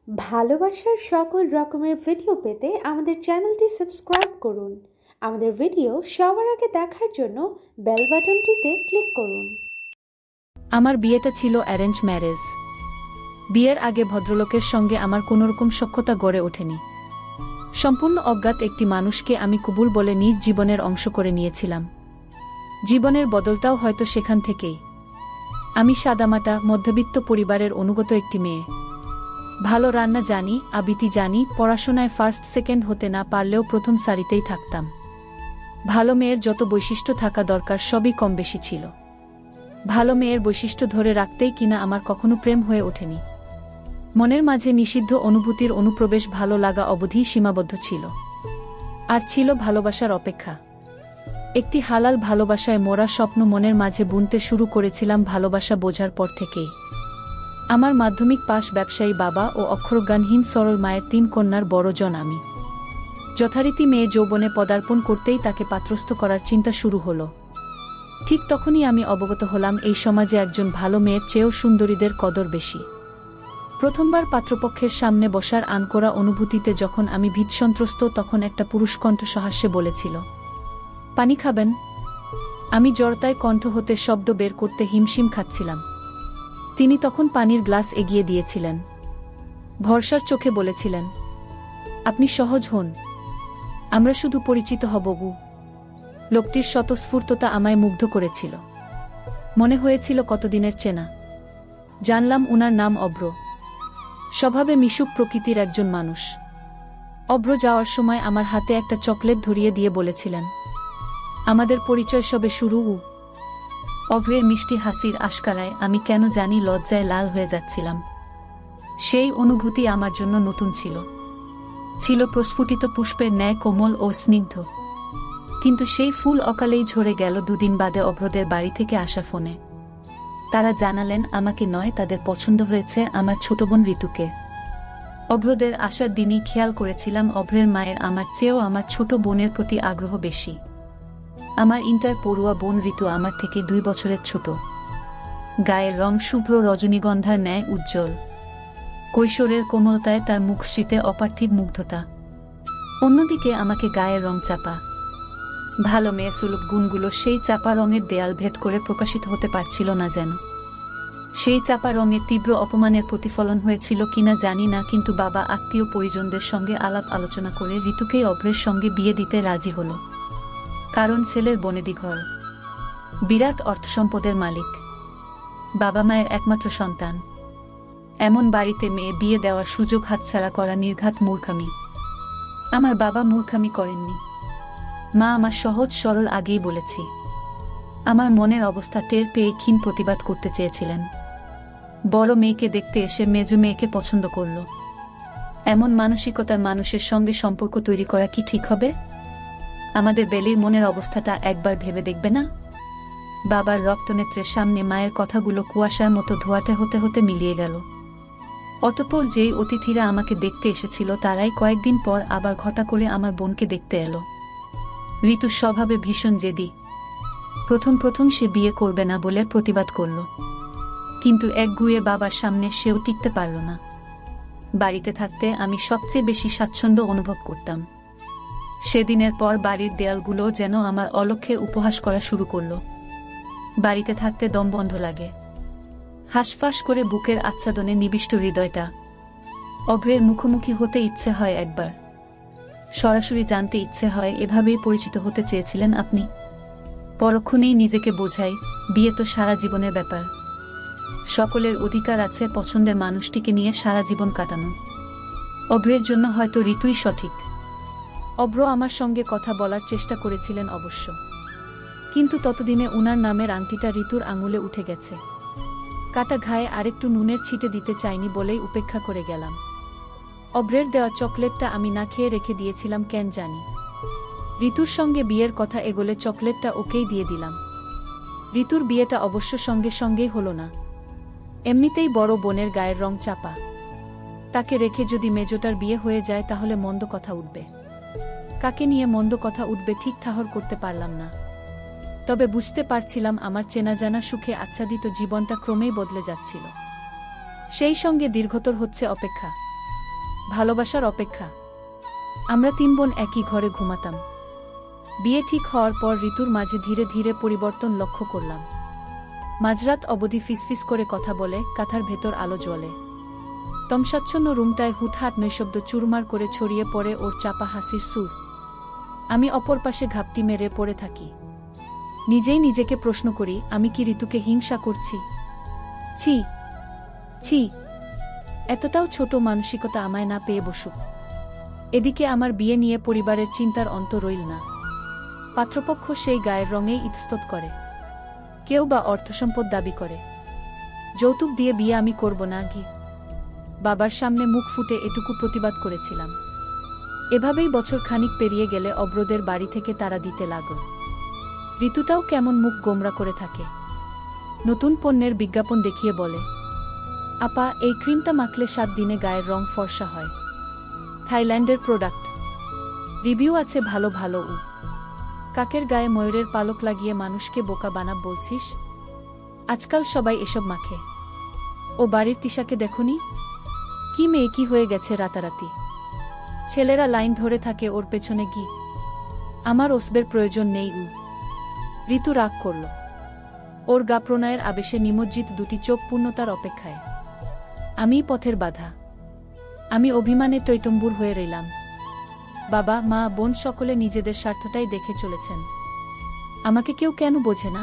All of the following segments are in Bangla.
ভালোবাসার সকল রকমের ভিডিও পেতে আমাদের চ্যানেলটি সাবস্ক্রাইব করুন। আমাদের ভিডিও সবার আগে দেখার জন্য বেল বাটনটিতে ক্লিক করুন। আমার বিয়েটা ছিল অ্যারেঞ্জ ম্যারেজ। বিয়ের আগে ভদ্রলোকের সঙ্গে আমার কোনোরকম সখ্যতা গড়ে ওঠেনি। সম্পূর্ণ অজ্ঞাত একটি মানুষকে আমি কবুল বলে নিজ জীবনের অংশ করে নিয়েছিলাম। জীবনের বদলটাও হয়তো সেখান থেকেই। আমি সাদামাটা মধ্যবিত্ত পরিবারের অনুগত একটি মেয়ে। ভালো রান্না জানি, আবৃত্তি জানি, পড়াশোনায় ফার্স্ট সেকেন্ড হতে না পারলেও প্রথম সারিতেই থাকতাম। ভালো মেয়ের যত বৈশিষ্ট্য থাকা দরকার সবই কম বেশি ছিল। ভালো মেয়ের বৈশিষ্ট্য ধরে রাখতেই কিনা আমার কখনো প্রেম হয়ে ওঠেনি। মনের মাঝে নিষিদ্ধ অনুভূতির অনুপ্রবেশ ভালো লাগা অবধি সীমাবদ্ধ ছিল। আর ছিল ভালোবাসার অপেক্ষা। একটি হালাল ভালোবাসায় মোরা স্বপ্ন মনের মাঝে বুনতে শুরু করেছিলাম ভালোবাসা বোঝার পর থেকেই। আমার মাধ্যমিক পাশ ব্যবসায়ী বাবা ও অক্ষরজ্ঞানহীন সরল মায়ের ৩ কন্যার বড়জন আমি। যথারীতি মেয়ে যৌবনে পদার্পণ করতেই তাকে পাত্রস্থ করার চিন্তা শুরু হলো। ঠিক তখনই আমি অবগত হলাম এই সমাজে একজন ভালো মেয়ের চেয়েও সুন্দরীদের কদর বেশি। প্রথমবার পাত্রপক্ষের সামনে বসার আনকোরা অনুভূতিতে যখন আমি ভীতসন্ত্রস্ত, তখন একটা পুরুষ কণ্ঠ সহাস্যে বলেছিল, পানি খাবেন? আমি জড়তায় কণ্ঠ হতে শব্দ বের করতে হিমশিম খাচ্ছিলাম। তিনি তখন পানির গ্লাস এগিয়ে দিয়েছিলেন। ভরসার চোখে বলেছিলেন, আপনি সহজ হন, আমরা শুধু পরিচিত হব গু। লোকটির স্বতঃস্ফূর্ততা আমায় মুগ্ধ করেছিল। মনে হয়েছিল কতদিনের চেনা। জানলাম উনার নাম অভ্র। স্বভাবে মিশুক প্রকৃতির একজন মানুষ। অভ্র যাওয়ার সময় আমার হাতে একটা চকলেট ধরিয়ে দিয়ে বলেছিলেন, আমাদের পরিচয় সবে শুরু। অভ্রের মিষ্টি হাসির আশকারায় আমি কেন জানি লজ্জায় লাল হয়ে যাচ্ছিলাম। সেই অনুভূতি আমার জন্য নতুন ছিল। ছিল প্রস্ফুটিত পুষ্পের ন্যায় কোমল ও স্নিগ্ধ। কিন্তু সেই ফুল অকালেই ঝরে গেল 2 দিন বাদে অভ্রদের বাড়ি থেকে আসা ফোনে। তারা জানালেন আমাকে নয়, তাদের পছন্দ হয়েছে আমার ছোট বোন ঋতুকে। অভ্রদের আসার দিনই খেয়াল করেছিলাম অভ্রের মায়ের আমার চেয়েও আমার ছোট বোনের প্রতি আগ্রহ বেশি। আমার ইন্টার পড়ুয়া বোন ঋতু আমার থেকে 2 বছরের ছোট। গায়ের রং শুভ্র রজনীগন্ধার ন্যায় উজ্জ্বল। কৈশোরের কোমলতায় তার মুখশ্রীতে অপার্থিব মুগ্ধতা। অন্যদিকে আমাকে গায়ের রং চাপা। ভালো মেয়ে সুলভ গুণগুলো সেই চাপা রঙের দেয়াল ভেদ করে প্রকাশিত হতে পারছিল না যেন। সেই চাপা রঙের তীব্র অপমানের প্রতিফলন হয়েছিল কিনা জানি না, কিন্তু বাবা আত্মীয় পরিজনদের সঙ্গে আলাপ আলোচনা করে ঋতুকেই অভ্রের সঙ্গে বিয়ে দিতে রাজি হল। কারণ ছেলের বনেদি ঘর, বিরাট অর্থসম্পদের মালিক, বাবা মায়ের একমাত্র সন্তান। এমন বাড়িতে মেয়ে বিয়ে দেওয়ার সুযোগ হাতছাড়া করা নির্ঘাত মূর্খামি। আমার বাবা মূর্খামি করেননি। মা আমার সহজ সরল আগেই বলেছি। আমার মনের অবস্থা টের পেয়ে ক্ষীণ প্রতিবাদ করতে চেয়েছিলেন। বড় মেয়েকে দেখতে এসে মেজো মেয়েকে পছন্দ করল। এমন মানসিকতার মানুষের সঙ্গে সম্পর্ক তৈরি করা কি ঠিক হবে? আমাদের বেলির মনের অবস্থাটা একবার ভেবে দেখবে না? বাবার রক্তনেত্রের সামনে মায়ের কথাগুলো কুয়াশার মতো ধোঁয়াটে হতে হতে মিলিয়ে গেল। অতঃপর যেই অতিথিরা আমাকে দেখতে এসেছিল তারাই কয়েকদিন পর আবার ঘটা করে আমার বোনকে দেখতে এলো। ঋতুর স্বভাবে ভীষণ জেদি। প্রথম সে বিয়ে করবে না বলে প্রতিবাদ করল, কিন্তু একগুঁয়ে বাবার সামনে সেও টিকতে পারল না। বাড়িতে থাকতে আমি সবচেয়ে বেশি স্বাচ্ছন্দ্য অনুভব করতাম। সেদিনের পর বাড়ির দেয়ালগুলো যেন আমার অলক্ষ্যে উপহাস করা শুরু করল। বাড়িতে থাকতে দম বন্ধ লাগে। হাঁসফাঁস করে বুকের আচ্ছাদনে নিবিষ্ট হৃদয়টা। অভ্রের মুখোমুখি হতে ইচ্ছে হয় একবার। সরাসরি জানতে ইচ্ছে হয়, এভাবেই পরিচিত হতে চেয়েছিলেন আপনি? পরক্ষণেই নিজেকে বোঝাই, বিয়ে তো সারা জীবনের ব্যাপার। সকলের অধিকার আছে পছন্দের মানুষটিকে নিয়ে সারা জীবন কাটানো। অভ্রের জন্য হয়তো ঋতুই সঠিক। অভ্র আমার সঙ্গে কথা বলার চেষ্টা করেছিলেন অবশ্য, কিন্তু ততদিনে উনার নামের আংটিটা ঋতুর আঙুলে উঠে গেছে। কাটা ঘায়ে আরেকটু নুনের ছিটে দিতে চাইনি বলেই উপেক্ষা করে গেলাম। অভ্রের দেওয়া চকলেটটা আমি না খেয়ে রেখে দিয়েছিলাম কেন জানি। ঋতুর সঙ্গে বিয়ের কথা এগোলে চকলেটটা ওকেই দিয়ে দিলাম। ঋতুর বিয়েটা অবশ্য সঙ্গে সঙ্গেই হলো না। এমনিতেই বড় বোনের গায়ের রং চাপা। তাকে রেখে যদি মেজোটার বিয়ে হয়ে যায় তাহলে মন্দ কথা উঠবে। কাকে নিয়ে মন্দ কথা উঠবে ঠিক ঠাহর করতে পারলাম না। তবে বুঝতে পারছিলাম আমার চেনা জানা সুখে আচ্ছাদিত জীবনটা ক্রমেই বদলে যাচ্ছিল। সেই সঙ্গে দীর্ঘতর হচ্ছে অপেক্ষা। ভালোবাসার অপেক্ষা। আমরা 3 বোন একই ঘরে ঘুমাতাম। বিয়ে ঠিক হওয়ার পর ঋতুর মাঝে ধীরে ধীরে পরিবর্তন লক্ষ্য করলাম। মাঝরাত অবধি ফিসফিস করে কথা বলে, কাঁথার ভেতর আলো জ্বলে। তমসাচ্ছন্ন রুমটায় হুটহাট নৈশব্দ চুরমার করে ছড়িয়ে পড়ে ওর চাপা হাসির সুর। আমি অপর পাশে ঘাপটি মেরে পড়ে থাকি। নিজেই নিজেকে প্রশ্ন করি, আমি কি ঋতুকে হিংসা করছি? ছি ছি, এতটাও ছোট মানসিকতা আমায় না পেয়ে বসুক। এদিকে আমার বিয়ে নিয়ে পরিবারের চিন্তার অন্ত রইল না। পাত্রপক্ষ সেই গায়ের রঙেই ইতস্তত করে। কেউ বা অর্থসম্পদ দাবি করে। যৌতুক দিয়ে বিয়ে আমি করব না গি। বাবার সামনে মুখ ফুটে এটুকু প্রতিবাদ করেছিলাম। এভাবেই বছর খানিক পেরিয়ে গেলে অব্রদের বাড়ি থেকে তারা দিতে লাগল। ঋতুটাও কেমন মুখ গোমরা করে থাকে। নতুন পণ্যের বিজ্ঞাপন দেখিয়ে বলে, আপা এই ক্রিমটা মাখলে 7 দিনে গায়ের রং ফর্সা হয়। থাইল্যান্ডের প্রোডাক্ট। রিভিউ আছে ভালো ভালো। কাকের গায়ে ময়ূরের পালক লাগিয়ে মানুষকে বোকা বানাব বলছিস? আজকাল সবাই এসব মাখে। ও বাড়ির তিশাকে দেখনি? কি মেয়ে কি হয়ে গেছে রাতারাতি। ছেলেরা লাইন ধরে থাকে ওর পেছনে গি। আমার ওসবের প্রয়োজন নেই। ঋতু রাগ করল। ওর গা প্রণয়ের আবেশে নিমজ্জিত দুটি চোখ পূর্ণতার অপেক্ষায়। আমিই পথের বাধা। আমি অভিমানে টৈটম্বুর হয়ে রইলাম। বাবা মা বোন সকলে নিজেদের স্বার্থটাই দেখে চলেছেন। আমাকে কেউ কেন বোঝে না?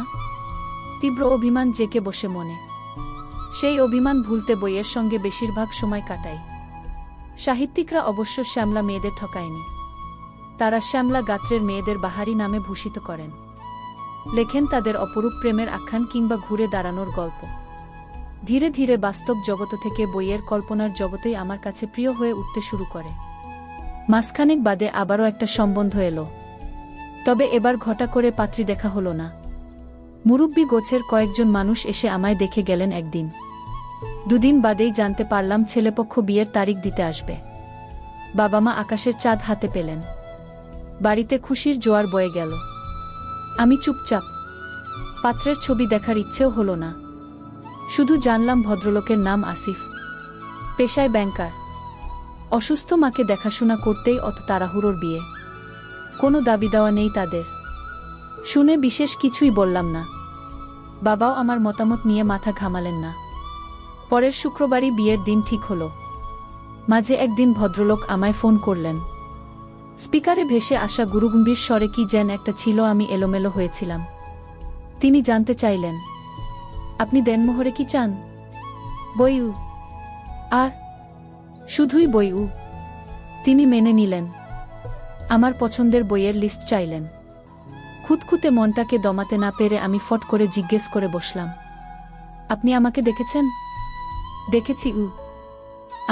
তীব্র অভিমান জেকে বসে মনে। সেই অভিমান ভুলতে বইয়ের সঙ্গে বেশিরভাগ সময় কাটাই। সাহিত্যিকরা অবশ্য শ্যামলা মেয়েদের ঠকায়নি। তারা শ্যামলা গাত্রের মেয়েদের বাহারি নামে ভূষিত করেন। লেখেন তাদের অপরূপ প্রেমের আখ্যান কিংবা ঘুরে দাঁড়ানোর গল্প। ধীরে ধীরে বাস্তব জগত থেকে বইয়ের কল্পনার জগতেই আমার কাছে প্রিয় হয়ে উঠতে শুরু করে। মাসখানেক বাদে আবারও একটা সম্বন্ধ এলো। তবে এবার ঘটা করে পাত্রী দেখা হলো না। মুরব্বি গোছের কয়েকজন মানুষ এসে আমায় দেখে গেলেন একদিন। 2 দিন বাদেই জানতে পারলাম ছেলেপক্ষ বিয়ের তারিখ দিতে আসবে। বাবা মা আকাশের চাঁদ হাতে পেলেন। বাড়িতে খুশির জোয়ার বয়ে গেল। আমি চুপচাপ। পাত্রের ছবি দেখার ইচ্ছেও হলো না। শুধু জানলাম ভদ্রলোকের নাম আসিফ। পেশায় ব্যাংকার। অসুস্থ মাকে দেখাশোনা করতেই অত তাড়াহুড়োর বিয়ে। কোনো দাবি দেওয়া নেই তাদের। শুনে বিশেষ কিছুই বললাম না। বাবাও আমার মতামত নিয়ে মাথা ঘামালেন না। পরের শুক্রবারই বিয়ের দিন ঠিক হলো। মাঝে একদিন ভদ্রলোক আমায় ফোন করলেন। স্পিকারে ভেসে আসা গুরুগম্ভীর স্বরে কি যেন একটা ছিল। আমি এলোমেলো হয়েছিলাম। তিনি জানতে চাইলেন, আপনি দেনমোহরে কি চান? বইউ। আর শুধুই বইউ। তিনি মেনে নিলেন। আমার পছন্দের বইয়ের লিস্ট চাইলেন। খুঁতখুঁতে মনটাকে দমাতে না পেরে আমি ফট করে জিজ্ঞেস করে বসলাম, আপনি আমাকে দেখেছেন? দেখেছি।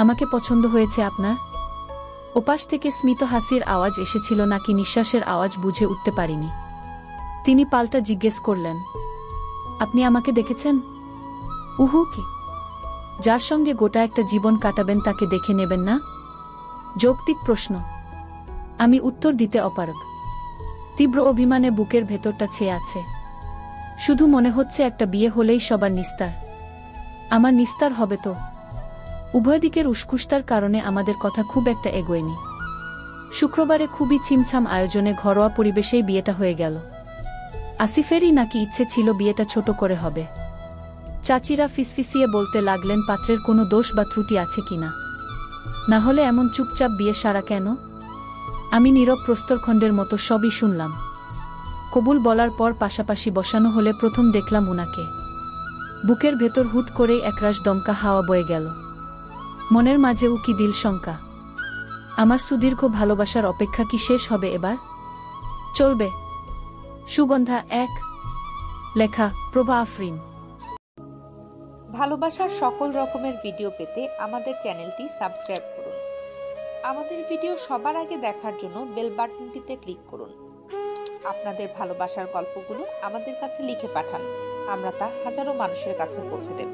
আমাকে পছন্দ হয়েছে আপনার? ওপাশ থেকে স্মিত হাসির আওয়াজ এসেছিল নাকি নিঃশ্বাসের আওয়াজ বুঝে উঠতে পারিনি। তিনি পাল্টা জিজ্ঞেস করলেন, আপনি আমাকে দেখেছেন? উহু কি? যার সঙ্গে গোটা একটা জীবন কাটাবেন তাকে দেখে নেবেন না? যৌক্তিক প্রশ্ন। আমি উত্তর দিতে অপারগ। তীব্র অভিমানে বুকের ভেতরটা ছেয়ে আছে। শুধু মনে হচ্ছে একটা বিয়ে হলেই সবার নিস্তার। আমার নিস্তার হবে তো? উভয় দিকের উস্কুস্তার কারণে আমাদের কথা খুব একটা এগোয়নি। শুক্রবারে খুবই ছিমছাম আয়োজনে ঘরোয়া পরিবেশেই বিয়েটা হয়ে গেল। আসিফেরই নাকি ইচ্ছে ছিল বিয়েটা ছোট করে হবে। চাচিরা ফিসফিসিয়ে বলতে লাগলেন পাত্রের কোনো দোষ বা ত্রুটি আছে কিনা। না হলে এমন চুপচাপ বিয়ে সারা কেন? আমি নীরব প্রস্তরখণ্ডের মতো সবই শুনলাম। কবুল বলার পর পাশাপাশি বসানো হলে প্রথম দেখলাম উনাকে। বুকের ভেতর হুট করেই একরাশ দমকা হাওয়া বয়ে গেল। মনের মাঝে উকি দিল শঙ্কা। আমার সুদীর্ঘ ভালোবাসার অপেক্ষা কি শেষ হবে এবার? চলবে। সুগন্ধা 1। লেখা প্রভা আফরিন। ভালোবাসার সকল রকমের ভিডিও পেতে আমাদের চ্যানেলটি সাবস্ক্রাইব করুন। আমাদের ভিডিও সবার আগে দেখার জন্য বেল বাটনটিতে ক্লিক করুন। আপনাদের ভালোবাসার গল্পগুলো আমাদের কাছে লিখে পাঠান। আমরা তা হাজারো মানুষের কাছে পৌঁছে দেব।